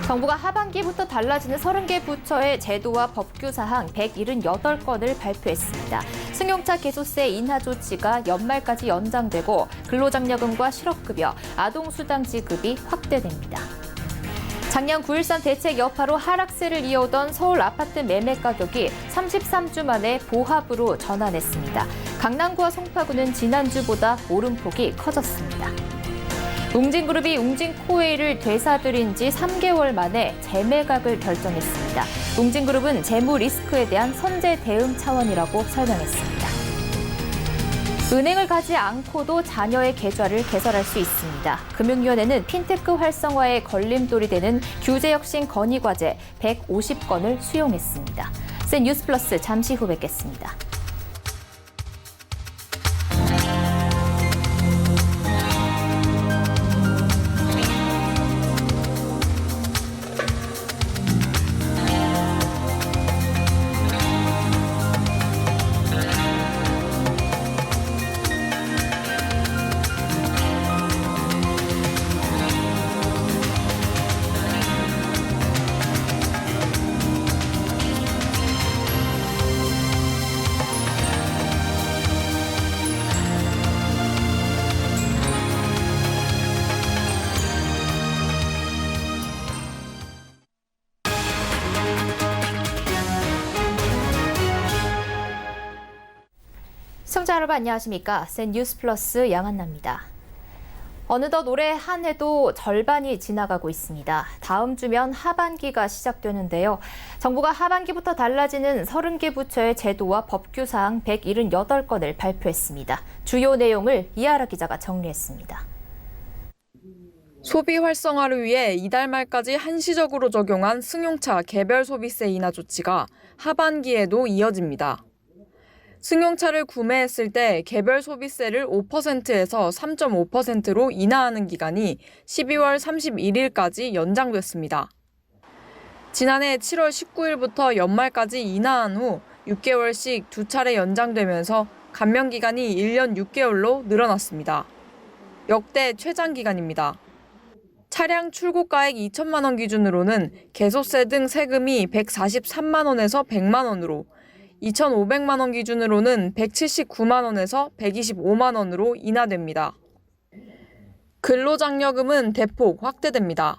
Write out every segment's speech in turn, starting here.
정부가 하반기부터 달라지는 30개 부처의 제도와 법규 사항 178건을 발표했습니다. 승용차 개소세 인하 조치가 연말까지 연장되고 근로장려금과 실업급여, 아동수당 지급이 확대됩니다. 작년 9.13 대책 여파로 하락세를 이어오던 서울 아파트 매매 가격이 33주 만에 보합으로 전환했습니다. 강남구와 송파구는 지난주보다 오름폭이 커졌습니다. 웅진그룹이 웅진코웨이를 되사들인 지 3개월 만에 재매각을 결정했습니다. 웅진그룹은 재무 리스크에 대한 선제 대응 차원이라고 설명했습니다. 은행을 가지 않고도 자녀의 계좌를 개설할 수 있습니다. 금융위원회는 핀테크 활성화에 걸림돌이 되는 규제혁신 건의과제 150건을 수용했습니다. 센 뉴스 플러스 잠시 후 뵙겠습니다. 시청자 여러분 안녕하십니까? 센 뉴스 플러스 양한나입니다. 어느덧 올해 한 해도 절반이 지나가고 있습니다. 다음 주면 하반기가 시작되는데요. 정부가 하반기부터 달라지는 30개 부처의 제도와 법규 사항 178건을 발표했습니다. 주요 내용을 이하라 기자가 정리했습니다. 소비 활성화를 위해 이달 말까지 한시적으로 적용한 승용차 개별 소비세 인하 조치가 하반기에도 이어집니다. 승용차를 구매했을 때 개별 소비세를 5%에서 3.5%로 인하하는 기간이 12월 31일까지 연장됐습니다. 지난해 7월 19일부터 연말까지 인하한 후 6개월씩 두 차례 연장되면서 감면 기간이 1년 6개월로 늘어났습니다. 역대 최장 기간입니다. 차량 출고가액 2천만 원 기준으로는 개소세 등 세금이 143만 원에서 100만 원으로 2,500만 원 기준으로는 179만 원에서 125만 원으로 인하됩니다. 근로장려금은 대폭 확대됩니다.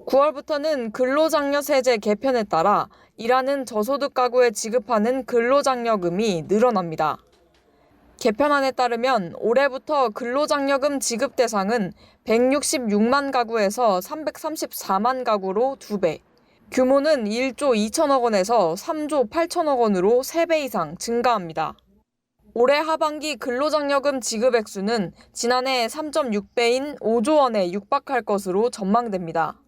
9월부터는 근로장려세제 개편에 따라 일하는 저소득 가구에 지급하는 근로장려금이 늘어납니다. 개편안에 따르면 올해부터 근로장려금 지급 대상은 166만 가구에서 334만 가구로 2배, 규모는 1조 2천억 원에서 3조 8천억 원으로 3배 이상 증가합니다. 올해 하반기 근로장려금 지급 액수는 지난해 3.6배인 5조 원에 육박할 것으로 전망됩니다.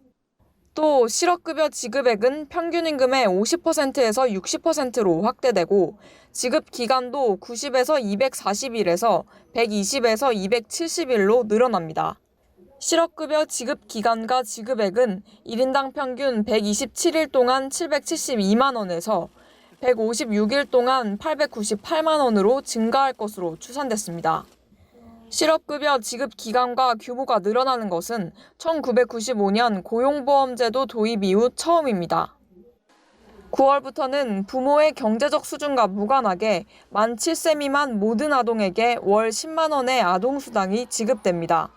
또 실업급여 지급액은 평균 임금의 50%에서 60%로 확대되고 지급 기간도 90에서 240일에서 120에서 270일로 늘어납니다. 실업급여 지급 기간과 지급액은 1인당 평균 127일 동안 772만 원에서 156일 동안 898만 원으로 증가할 것으로 추산됐습니다. 실업급여 지급 기간과 규모가 늘어나는 것은 1995년 고용보험제도 도입 이후 처음입니다. 9월부터는 부모의 경제적 수준과 무관하게 만 7세 미만 모든 아동에게 월 10만 원의 아동수당이 지급됩니다.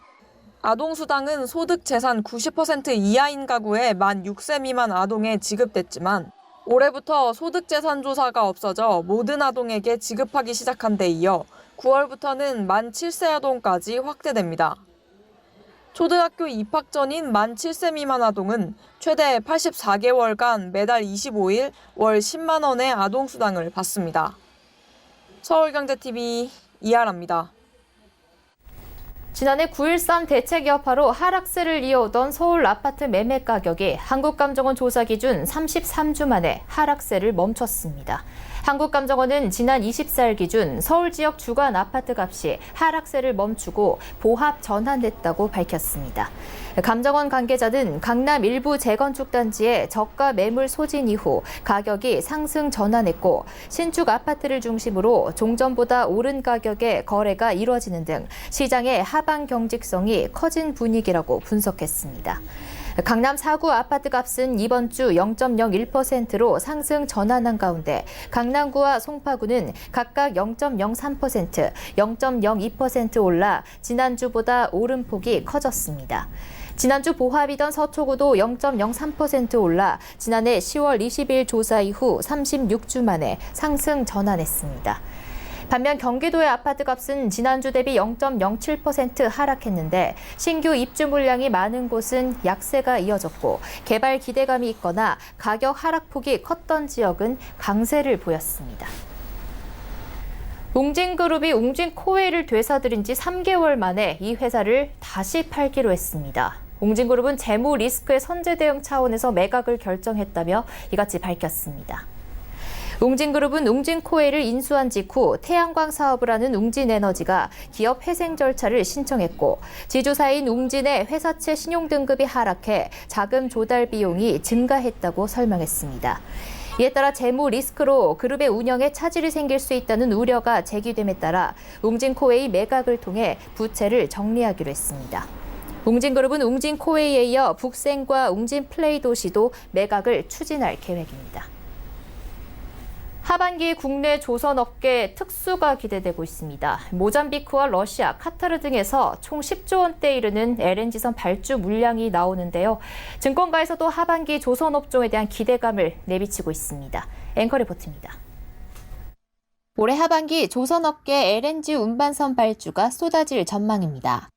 아동수당은 소득 재산 90% 이하인 가구에 만 6세 미만 아동에 지급됐지만 올해부터 소득재산 조사가 없어져 모든 아동에게 지급하기 시작한 데 이어 9월부터는 만 7세 아동까지 확대됩니다. 초등학교 입학 전인 만 7세 미만 아동은 최대 84개월간 매달 25일 월 10만 원의 아동수당을 받습니다. 서울경제TV 이하라입니다. 지난해 9.13 대책 여파로 하락세를 이어오던 서울 아파트 매매 가격이 한국감정원 조사 기준 33주 만에 하락세를 멈췄습니다. 한국감정원은 지난 24일 기준 서울 지역 주간 아파트 값이 하락세를 멈추고 보합 전환됐다고 밝혔습니다. 감정원 관계자는 강남 일부 재건축 단지의 저가 매물 소진 이후 가격이 상승 전환했고 신축 아파트를 중심으로 종전보다 오른 가격에 거래가 이루어지는 등 시장의 하방 경직성이 커진 분위기라고 분석했습니다. 강남 4구 아파트 값은 이번 주 0.01%로 상승 전환한 가운데 강남구와 송파구는 각각 0.03%, 0.02% 올라 지난주보다 오름폭이 커졌습니다. 지난주 보합이던 서초구도 0.03% 올라 지난해 10월 20일 조사 이후 36주 만에 상승 전환했습니다. 반면 경기도의 아파트 값은 지난주 대비 0.07% 하락했는데 신규 입주 물량이 많은 곳은 약세가 이어졌고 개발 기대감이 있거나 가격 하락폭이 컸던 지역은 강세를 보였습니다. 웅진그룹이 웅진코웨이를 되사들인 지 3개월 만에 이 회사를 다시 팔기로 했습니다. 웅진그룹은 재무 리스크의 선제 대응 차원에서 매각을 결정했다며 이같이 밝혔습니다. 웅진그룹은 웅진코웨이를 인수한 직후 태양광 사업을 하는 웅진에너지가 기업 회생 절차를 신청했고 지주사인 웅진의 회사채 신용등급이 하락해 자금 조달 비용이 증가했다고 설명했습니다. 이에 따라 재무 리스크로 그룹의 운영에 차질이 생길 수 있다는 우려가 제기됨에 따라 웅진코웨이 매각을 통해 부채를 정리하기로 했습니다. 웅진그룹은 웅진코웨이에 이어 북생과 웅진플레이도시도 매각을 추진할 계획입니다. 하반기 국내 조선업계 특수가 기대되고 있습니다. 모잠비크와 러시아, 카타르 등에서 총 10조 원대에 이르는 LNG선 발주 물량이 나오는데요. 증권가에서도 하반기 조선업종에 대한 기대감을 내비치고 있습니다. 앵커 리포트입니다. 올해 하반기 조선업계 LNG 운반선 발주가 쏟아질 전망입니다.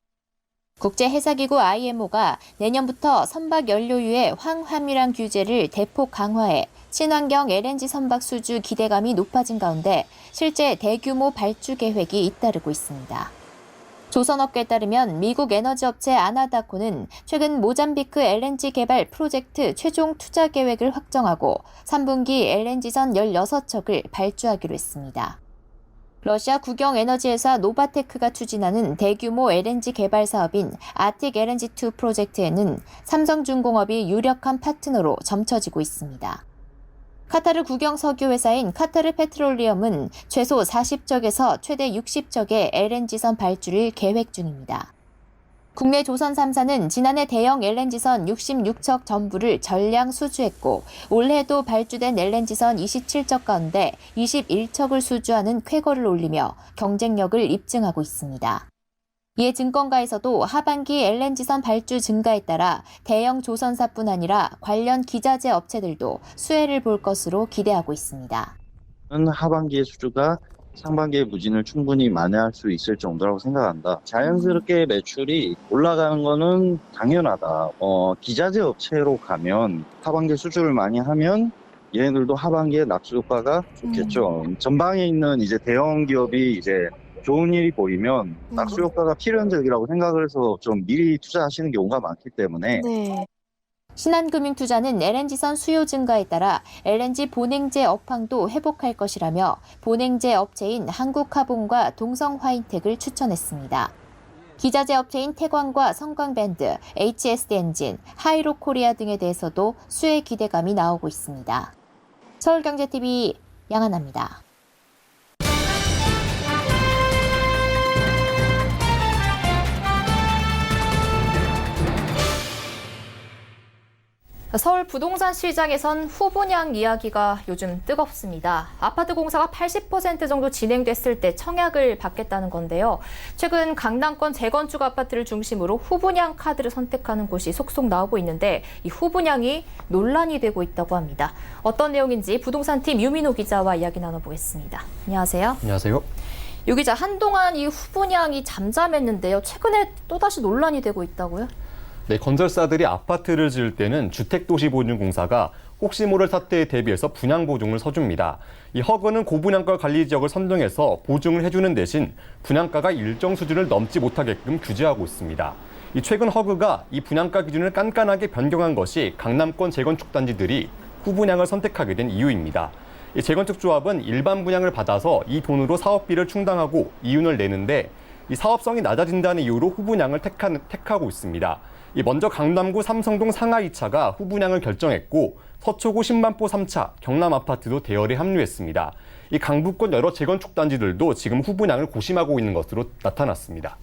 국제해사기구 IMO가 내년부터 선박 연료유의 황화밀항 규제를 대폭 강화해 친환경 LNG 선박 수주 기대감이 높아진 가운데 실제 대규모 발주 계획이 잇따르고 있습니다. 조선업계에 따르면 미국 에너지업체 아나다코는 최근 모잠비크 LNG 개발 프로젝트 최종 투자 계획을 확정하고 3분기 LNG선 16척을 발주하기로 했습니다. 러시아 국영 에너지회사 노바테크가 추진하는 대규모 LNG 개발 사업인 아틱 LNG2 프로젝트에는 삼성중공업이 유력한 파트너로 점쳐지고 있습니다. 카타르 국영 석유회사인 카타르 페트롤리엄은 최소 40척에서 최대 60척의 LNG선 발주를 계획 중입니다. 국내 조선 3사는 지난해 대형 LNG선 66척 전부를 전량 수주했고 올해도 발주된 LNG선 27척 가운데 21척을 수주하는 쾌거를 올리며 경쟁력을 입증하고 있습니다. 이에 증권가에서도 하반기 LNG선 발주 증가에 따라 대형 조선사뿐 아니라 관련 기자재 업체들도 수혜를 볼 것으로 기대하고 있습니다. 하반기의 수주가 상반기의 부진을 충분히 만회할 수 있을 정도라고 생각한다. 자연스럽게 매출이 올라가는 거는 당연하다. 기자재 업체로 가면 하반기 수주를 많이 하면 얘네들도 하반기에 낙수 효과가 좋겠죠. 전방에 있는 이제 대형 기업이 이제 좋은 일이 보이면 낙수 효과가 필연적이라고 생각을 해서 좀 미리 투자하시는 경우가 많기 때문에. 네. 신한금융투자는 LNG선 수요 증가에 따라 LNG 본행제 업황도 회복할 것이라며 본행제 업체인 한국카본과 동성화인텍을 추천했습니다. 기자재 업체인 태광과 성광밴드, HSD 엔진, 하이로코리아 등에 대해서도 수혜 기대감이 나오고 있습니다. 서울경제TV 양하나입니다. 서울 부동산 시장에선 후분양 이야기가 요즘 뜨겁습니다. 아파트 공사가 80% 정도 진행됐을 때 청약을 받겠다는 건데요. 최근 강남권 재건축 아파트를 중심으로 후분양 카드를 선택하는 곳이 속속 나오고 있는데 이 후분양이 논란이 되고 있다고 합니다. 어떤 내용인지 부동산팀 유민호 기자와 이야기 나눠보겠습니다. 안녕하세요. 안녕하세요. 유 기자, 한동안 이 후분양이 잠잠했는데요. 최근에 또다시 논란이 되고 있다고요? 네, 건설사들이 아파트를 지을 때는 주택도시보증공사가 혹시 모를 사태에 대비해서 분양보증을 서줍니다. 이 허그는 고분양가 관리 지역을 선정해서 보증을 해주는 대신 분양가가 일정 수준을 넘지 못하게끔 규제하고 있습니다. 최근 허그가 이 분양가 기준을 깐깐하게 변경한 것이 강남권 재건축 단지들이 후분양을 선택하게 된 이유입니다. 이 재건축 조합은 일반 분양을 받아서 이 돈으로 사업비를 충당하고 이윤을 내는데 이 사업성이 낮아진다는 이유로 후분양을 택하고 있습니다. 먼저 강남구 삼성동 상하 2차가 후분양을 결정했고 서초구 10만포 3차, 경남 아파트도 대열에 합류했습니다. 강북권 여러 재건축 단지들도 지금 후분양을 고심하고 있는 것으로 나타났습니다.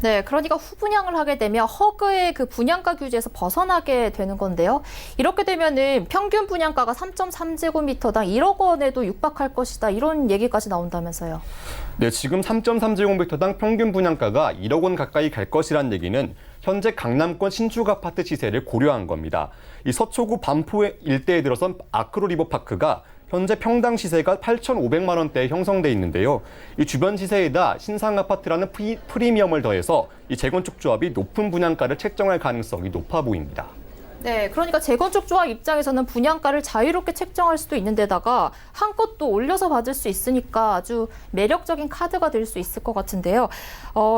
네, 그러니까 후분양을 하게 되면 허그의 그 분양가 규제에서 벗어나게 되는 건데요. 이렇게 되면은 평균 분양가가 3.3제곱미터당 1억 원에도 육박할 것이다. 이런 얘기까지 나온다면서요. 네, 지금 3.3제곱미터당 평균 분양가가 1억 원 가까이 갈 것이란 얘기는 현재 강남권 신축 아파트 시세를 고려한 겁니다. 이 서초구 반포 일대에 들어선 아크로 리버파크가 현재 평당 시세가 8,500만 원대에 형성돼 있는데요. 이 주변 시세에다 신상 아파트라는 프리미엄을 더해서 이 재건축 조합이 높은 분양가를 책정할 가능성이 높아 보입니다. 네, 그러니까 재건축 조합 입장에서는 분양가를 자유롭게 책정할 수도 있는데다가 한껏 또 올려서 받을 수 있으니까 아주 매력적인 카드가 될 수 있을 것 같은데요.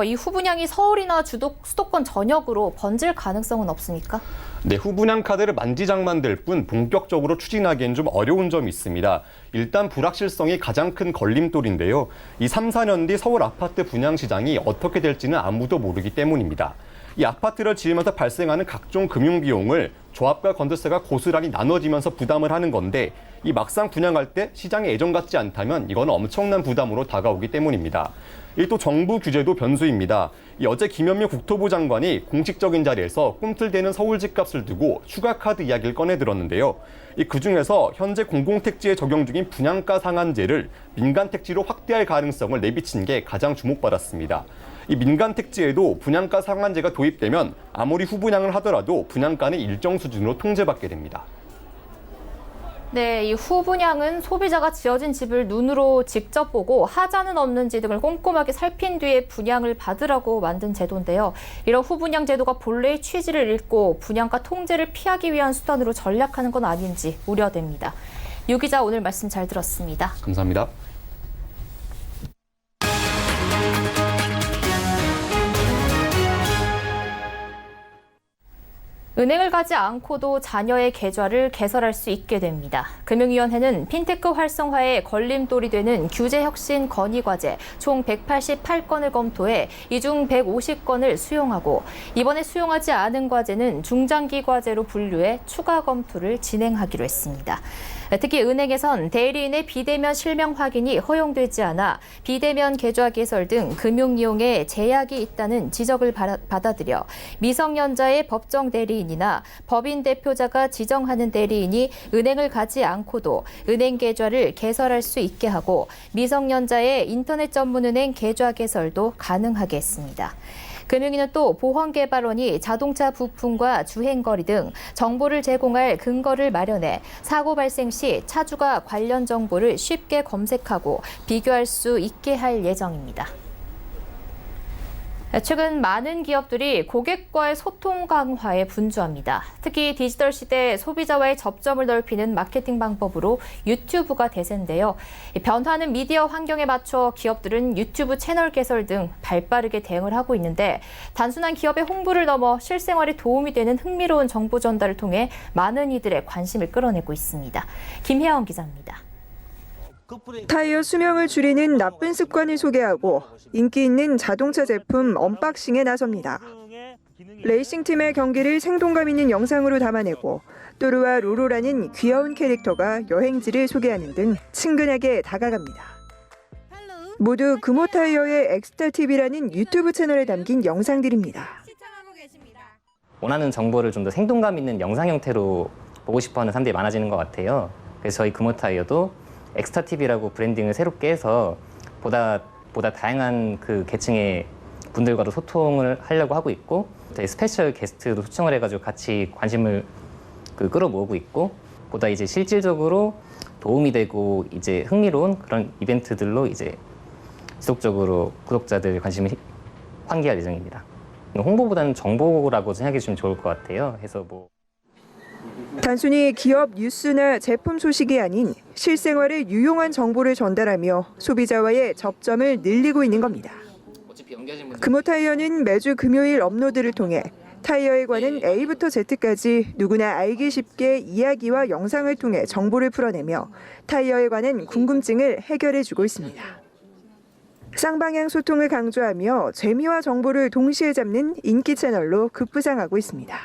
이 후분양이 서울이나 수도권 전역으로 번질 가능성은 없습니까? 네, 후분양 카드를 만지작만 될 뿐 본격적으로 추진하기엔 좀 어려운 점이 있습니다. 일단 불확실성이 가장 큰 걸림돌인데요. 이 3, 4년 뒤 서울 아파트 분양 시장이 어떻게 될지는 아무도 모르기 때문입니다. 이 아파트를 지으면서 발생하는 각종 금융 비용을 조합과 건설사가 고스란히 나눠지면서 부담을 하는 건데 이 막상 분양할 때 시장이 예전 같지 않다면 이건 엄청난 부담으로 다가오기 때문입니다. 이 또 정부 규제도 변수입니다. 이 어제 김현미 국토부 장관이 공식적인 자리에서 꿈틀대는 서울 집값을 두고 추가 카드 이야기를 꺼내 들었는데요. 이 그중에서 현재 공공택지에 적용 중인 분양가 상한제를 민간 택지로 확대할 가능성을 내비친 게 가장 주목받았습니다. 이 민간 택지에도 분양가 상한제가 도입되면 아무리 후분양을 하더라도 분양가는 일정 수준으로 통제받게 됩니다. 네, 이 후분양은 소비자가 지어진 집을 눈으로 직접 보고 하자는 없는지 등을 꼼꼼하게 살핀 뒤에 분양을 받으라고 만든 제도인데요. 이런 후분양 제도가 본래의 취지를 잃고 분양가 통제를 피하기 위한 수단으로 전략하는 건 아닌지 우려됩니다. 유 기자, 오늘 말씀 잘 들었습니다. 감사합니다. 은행을 가지 않고도 자녀의 계좌를 개설할 수 있게 됩니다. 금융위원회는 핀테크 활성화에 걸림돌이 되는 규제혁신 건의과제 총 188건을 검토해 이 중 150건을 수용하고 이번에 수용하지 않은 과제는 중장기 과제로 분류해 추가 검토를 진행하기로 했습니다. 특히 은행에선 대리인의 비대면 실명 확인이 허용되지 않아 비대면 계좌 개설 등 금융 이용에 제약이 있다는 지적을 받아들여 미성년자의 법정 대리인이나 법인 대표자가 지정하는 대리인이 은행을 가지 않고도 은행 계좌를 개설할 수 있게 하고 미성년자의 인터넷 전문은행 계좌 개설도 가능하게 했습니다. 금융위는 또 보험개발원이 자동차 부품과 주행거리 등 정보를 제공할 근거를 마련해 사고 발생 시 차주가 관련 정보를 쉽게 검색하고 비교할 수 있게 할 예정입니다. 최근 많은 기업들이 고객과의 소통 강화에 분주합니다. 특히 디지털 시대 소비자와의 접점을 넓히는 마케팅 방법으로 유튜브가 대세인데요. 변화하는 미디어 환경에 맞춰 기업들은 유튜브 채널 개설 등 발빠르게 대응을 하고 있는데 단순한 기업의 홍보를 넘어 실생활에 도움이 되는 흥미로운 정보 전달을 통해 많은 이들의 관심을 끌어내고 있습니다. 김혜영 기자입니다. 타이어 수명을 줄이는 나쁜 습관을 소개하고 인기 있는 자동차 제품 언박싱에 나섭니다. 레이싱팀의 경기를 생동감 있는 영상으로 담아내고 또르와 로로라는 귀여운 캐릭터가 여행지를 소개하는 등 친근하게 다가갑니다. 모두 금호타이어의 엑스타TV라는 유튜브 채널에 담긴 영상들입니다. 원하는 정보를 좀 더 생동감 있는 영상 형태로 보고 싶어하는 사람들이 많아지는 것 같아요. 그래서 저희 금호타이어도 엑스타TV라고 브랜딩을 새롭게 해서 보다 다양한 그 계층의 분들과도 소통을 하려고 하고 있고 저희 스페셜 게스트도 초청을 해가지고 같이 관심을 끌어모으고 있고 보다 이제 실질적으로 도움이 되고 이제 흥미로운 그런 이벤트들로 이제 지속적으로 구독자들 관심을 환기할 예정입니다. 홍보보다는 정보라고 생각해 주시면 좋을 것 같아요. 해서 단순히 기업 뉴스나 제품 소식이 아닌 실생활에 유용한 정보를 전달하며 소비자와의 접점을 늘리고 있는 겁니다. 금호타이어는 매주 금요일 업로드를 통해 타이어에 관한 A부터 Z까지 누구나 알기 쉽게 이야기와 영상을 통해 정보를 풀어내며 타이어에 관한 궁금증을 해결해주고 있습니다. 쌍방향 소통을 강조하며 재미와 정보를 동시에 잡는 인기 채널로 급부상하고 있습니다.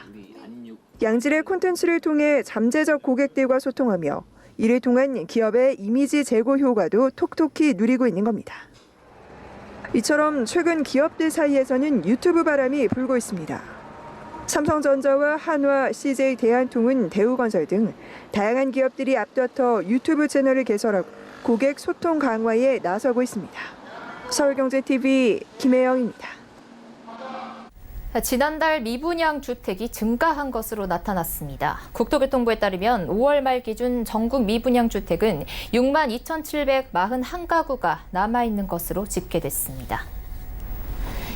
양질의 콘텐츠를 통해 잠재적 고객들과 소통하며 이를 통한 기업의 이미지 제고 효과도 톡톡히 누리고 있는 겁니다. 이처럼 최근 기업들 사이에서는 유튜브 바람이 불고 있습니다. 삼성전자와 한화, CJ 대한통운, 대우건설 등 다양한 기업들이 앞다퉈 유튜브 채널을 개설하고 고객 소통 강화에 나서고 있습니다. 서울경제TV 김혜영입니다. 지난달 미분양 주택이 증가한 것으로 나타났습니다. 국토교통부에 따르면 5월 말 기준 전국 미분양 주택은 62,741가구가 남아있는 것으로 집계됐습니다.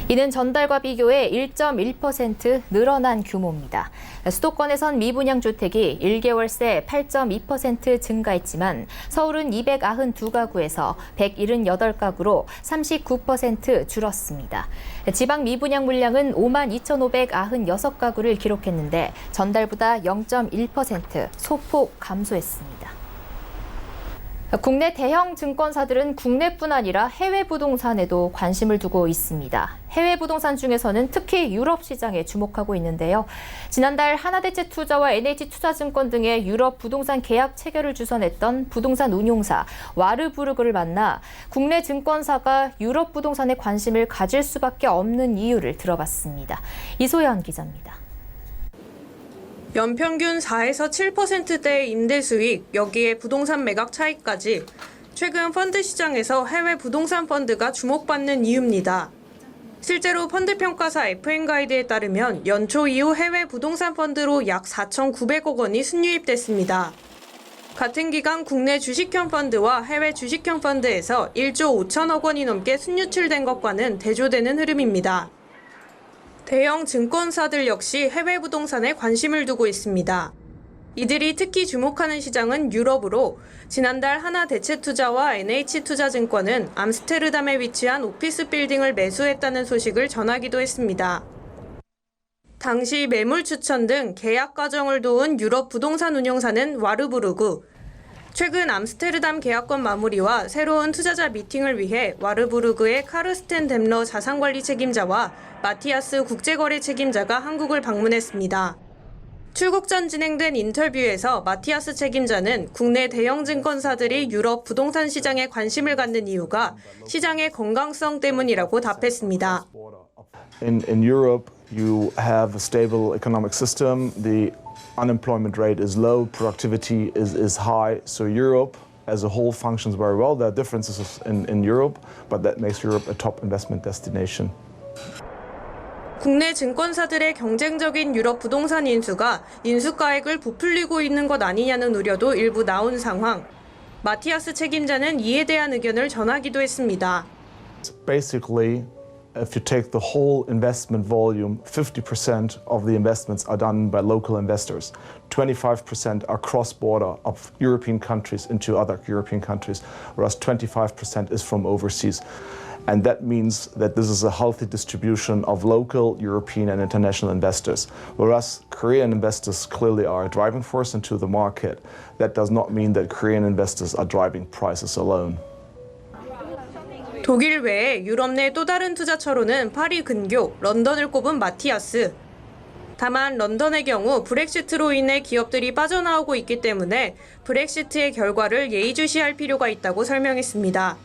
이는 전달과 비교해 1.1% 늘어난 규모입니다. 수도권에선 미분양 주택이 1개월 새 8.2% 증가했지만 서울은 292가구에서 178가구로 39% 줄었습니다. 지방 미분양 물량은 52,596가구를 기록했는데 전달보다 0.1% 소폭 감소했습니다. 국내 대형 증권사들은 국내뿐 아니라 해외 부동산에도 관심을 두고 있습니다. 해외 부동산 중에서는 특히 유럽 시장에 주목하고 있는데요. 지난달 하나대체투자와 NH투자증권 등의 유럽 부동산 계약 체결을 주선했던 부동산 운용사 와르부르그를 만나 국내 증권사가 유럽 부동산에 관심을 가질 수밖에 없는 이유를 들어봤습니다. 이소연 기자입니다. 연평균 4에서 7%대의 임대 수익, 여기에 부동산 매각 차익까지 최근 펀드 시장에서 해외 부동산 펀드가 주목받는 이유입니다. 실제로 펀드 평가사 FN가이드에 따르면 연초 이후 해외 부동산 펀드로 약 4,900억 원이 순유입됐습니다. 같은 기간 국내 주식형 펀드와 해외 주식형 펀드에서 1조 5천억 원이 넘게 순유출된 것과는 대조되는 흐름입니다. 대형 증권사들 역시 해외 부동산에 관심을 두고 있습니다. 이들이 특히 주목하는 시장은 유럽으로 지난달 하나대체투자와 NH투자증권은 암스테르담에 위치한 오피스 빌딩을 매수했다는 소식을 전하기도 했습니다. 당시 매물 추천 등 계약 과정을 도운 유럽 부동산 운용사는 와르부르그, 최근 암스테르담 계약권 마무리와 새로운 투자자 미팅을 위해 와르부르그의 카르스텐 뎀러 자산관리 책임자와 마티아스 국제거래 책임자가 한국을 방문했습니다. 출국 전 진행된 인터뷰에서 마티아스 책임자는 국내 대형 증권사들이 유럽 부동산 시장에 관심을 갖는 이유가 시장의 건강성 때문이라고 답했습니다. In Europe, you have a stable economic system. The unemployment rate is low, productivity is high. So Europe as a whole functions very well. There are differences in Europe, but that makes Europe a top investment destination. 국내 증권사들의 경쟁적인 유럽 부동산 인수가 인수가액을 부풀리고 있는 것 아니냐는 우려도 일부 나온 상황. 마티아스 책임자는 이에 대한 의견을 전하기도 했습니다. Basically, if you take the whole investment volume, 50% of the investments are done by local investors. 25% are cross-border of European countries into other European countries, whereas 25% is from overseas. And that means that this is a healthy distribution of local, European and international investors. Whereas Korean investors clearly are a driving force into the market, that does not mean that Korean investors are driving prices alone. 독일 외에 유럽 내 또 다른 투자처로는 파리 근교, 런던을 꼽은 마티아스. 다만 런던의 경우 브렉시트로 인해 기업들이 빠져나오고 있기 때문에 브렉시트의 결과를 예의주시할 필요가 있다고 설명했습니다.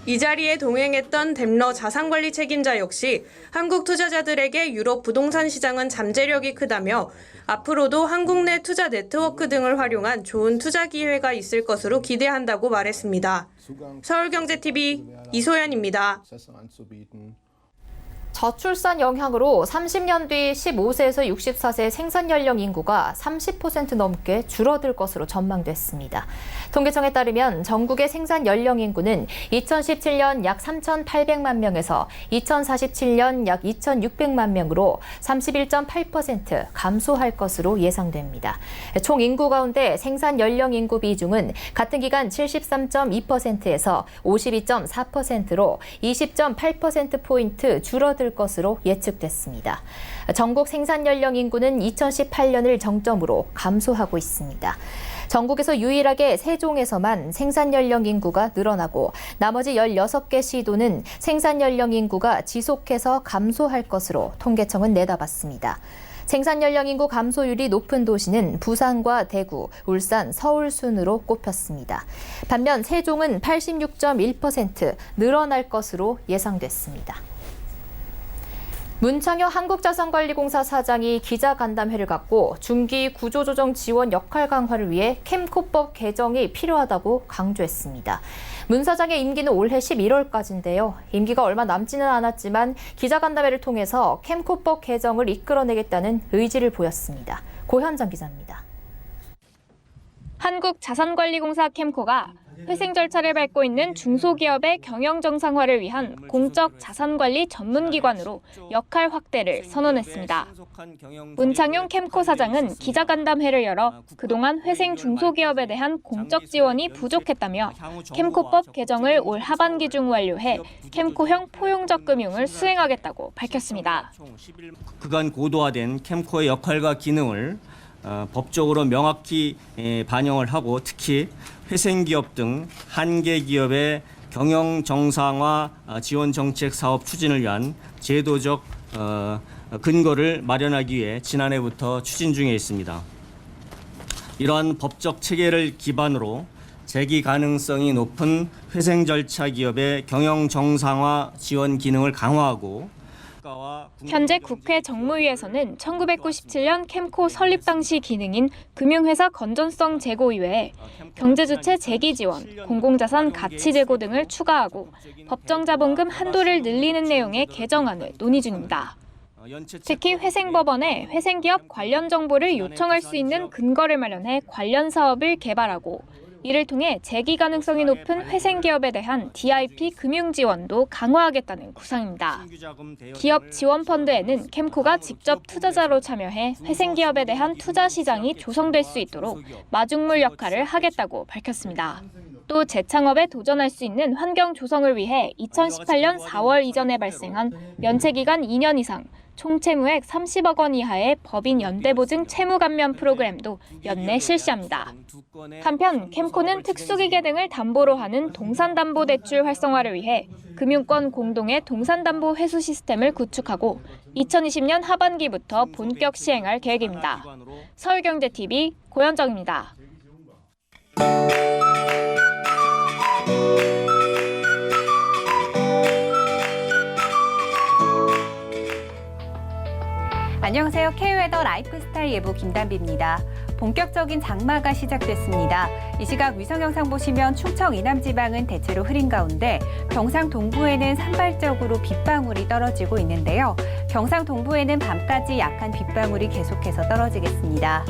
이 자리에 동행했던 뎀러 자산관리 책임자 역시 한국 투자자들에게 유럽 부동산 시장은 잠재력이 크다며 앞으로도 한국 내 투자 네트워크 등을 활용한 좋은 투자 기회가 있을 것으로 기대한다고 말했습니다. 서울경제TV 이소연입니다. 저출산 영향으로 30년 뒤 15세에서 64세 생산 연령 인구가 30% 넘게 줄어들 것으로 전망됐습니다. 통계청에 따르면 전국의 생산 연령 인구는 2017년 약 3,800만 명에서 2047년 약 2,600만 명으로 31.8% 감소할 것으로 예상됩니다. 총 인구 가운데 생산 연령 인구 비중은 같은 기간 73.2%에서 52.4%로 20.8%포인트 줄어들 것으로 예측됐습니다. 전국 생산 연령 인구는 2018년을 정점으로 감소하고 있습니다. 전국에서 유일하게 세종에서만 생산 연령 인구가 늘어나고 나머지 16개 시도는 생산 연령 인구가 지속해서 감소할 것으로 통계청은 내다봤습니다. 생산 연령 인구 감소율이 높은 도시는 부산과 대구, 울산, 서울 순으로 꼽혔습니다. 반면 세종은 86.1% 늘어날 것으로 예상됐습니다. 문창효 한국자산관리공사 사장이 기자간담회를 갖고 중기 구조조정 지원 역할 강화를 위해 캠코법 개정이 필요하다고 강조했습니다. 문 사장의 임기는 올해 11월까지인데요. 임기가 얼마 남지는 않았지만 기자간담회를 통해서 캠코법 개정을 이끌어내겠다는 의지를 보였습니다. 고현정 기자입니다. 한국자산관리공사 캠코가 회생 절차를 밟고 있는 중소기업의 경영 정상화를 위한 공적 자산관리 전문기관으로 역할 확대를 선언했습니다. 문창용 캠코 사장은 기자간담회를 열어 그동안 회생 중소기업에 대한 공적 지원이 부족했다며 캠코법 개정을 올 하반기 중 완료해 캠코형 포용적 금융을 수행하겠다고 밝혔습니다. 그간 고도화된 캠코의 역할과 기능을 법적으로 명확히 반영을 하고 특히 회생기업 등 한계기업의 경영 정상화 지원 정책 사업 추진을 위한 제도적 근거를 마련하기 위해 지난해부터 추진 중에 있습니다. 이러한 법적 체계를 기반으로 재기 가능성이 높은 회생 절차 기업의 경영 정상화 지원 기능을 강화하고 현재 국회 정무위에서는 1997년 캠코 설립 당시 기능인 금융회사 건전성 제고 이외에 경제주체 재기 지원, 공공자산 가치 제고 등을 추가하고 법정자본금 한도를 늘리는 내용의 개정안을 논의 중입니다. 특히 회생법원에 회생기업 관련 정보를 요청할 수 있는 근거를 마련해 관련 사업을 개발하고 이를 통해 재기 가능성이 높은 회생기업에 대한 DIP 금융 지원도 강화하겠다는 구상입니다. 기업 지원 펀드에는 캠코가 직접 투자자로 참여해 회생기업에 대한 투자 시장이 조성될 수 있도록 마중물 역할을 하겠다고 밝혔습니다. 또 재창업에 도전할 수 있는 환경 조성을 위해 2018년 4월 이전에 발생한 연체기간 2년 이상 총 채무액 30억 원 이하의 법인 연대보증 채무 감면 프로그램도 연내 실시합니다. 한편 캠코는 특수기계 등을 담보로 하는 동산담보대출 활성화를 위해 금융권 공동의 동산담보 회수 시스템을 구축하고 2020년 하반기부터 본격 시행할 계획입니다. 서울경제TV 고현정입니다. 안녕하세요. K웨더 라이프스타일 예보 김단비입니다. 본격적인 장마가 시작됐습니다. 이 시각 위성영상 보시면 충청 이남 지방은 대체로 흐린 가운데 경상 동부에는 산발적으로 빗방울이 떨어지고 있는데요. 경상 동부에는 밤까지 약한 빗방울이 계속해서 떨어지겠습니다.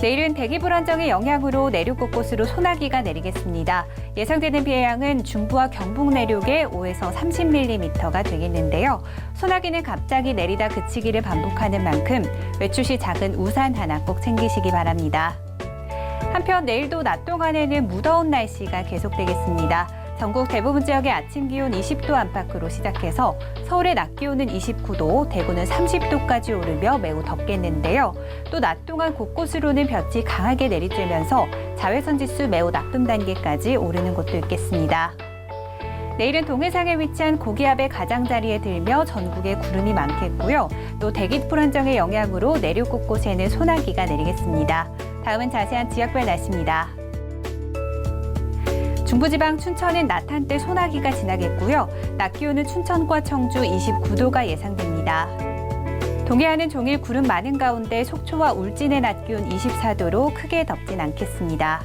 내일은 대기 불안정의 영향으로 내륙 곳곳으로 소나기가 내리겠습니다. 예상되는 비의 양은 중부와 경북 내륙에 5에서 30mm가 되겠는데요. 소나기는 갑자기 내리다 그치기를 반복하는 만큼 외출 시 작은 우산 하나 꼭 챙기시기 바랍니다. 한편 내일도 낮 동안에는 무더운 날씨가 계속되겠습니다. 전국 대부분 지역의 아침 기온 20도 안팎으로 시작해서 서울의 낮 기온은 29도, 대구는 30도까지 오르며 매우 덥겠는데요. 또 낮 동안 곳곳으로는 볕이 강하게 내리쬐면서 자외선 지수 매우 나쁨 단계까지 오르는 곳도 있겠습니다. 내일은 동해상에 위치한 고기압의 가장자리에 들며 전국에 구름이 많겠고요. 또 대기 불안정의 영향으로 내륙 곳곳에는 소나기가 내리겠습니다. 다음은 자세한 지역별 날씨입니다. 중부지방 춘천은 낮 한때 소나기가 지나겠고요. 낮 기온은 춘천과 청주 29도가 예상됩니다. 동해안은 종일 구름 많은 가운데 속초와 울진의 낮 기온 24도로 크게 덥진 않겠습니다.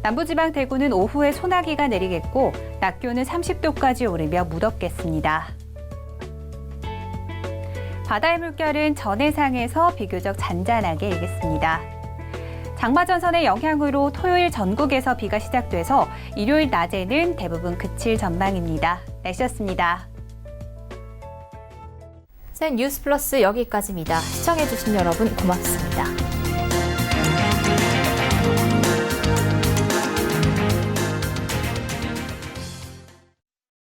남부지방 대구는 오후에 소나기가 내리겠고 낮 기온은 30도까지 오르며 무덥겠습니다. 바다의 물결은 전해상에서 비교적 잔잔하게 일겠습니다. 장마전선의 영향으로 토요일 전국에서 비가 시작돼서 일요일 낮에는 대부분 그칠 전망입니다. 날씨였습니다. 뉴스 플러스 여기까지입니다. 시청해주신 여러분 고맙습니다.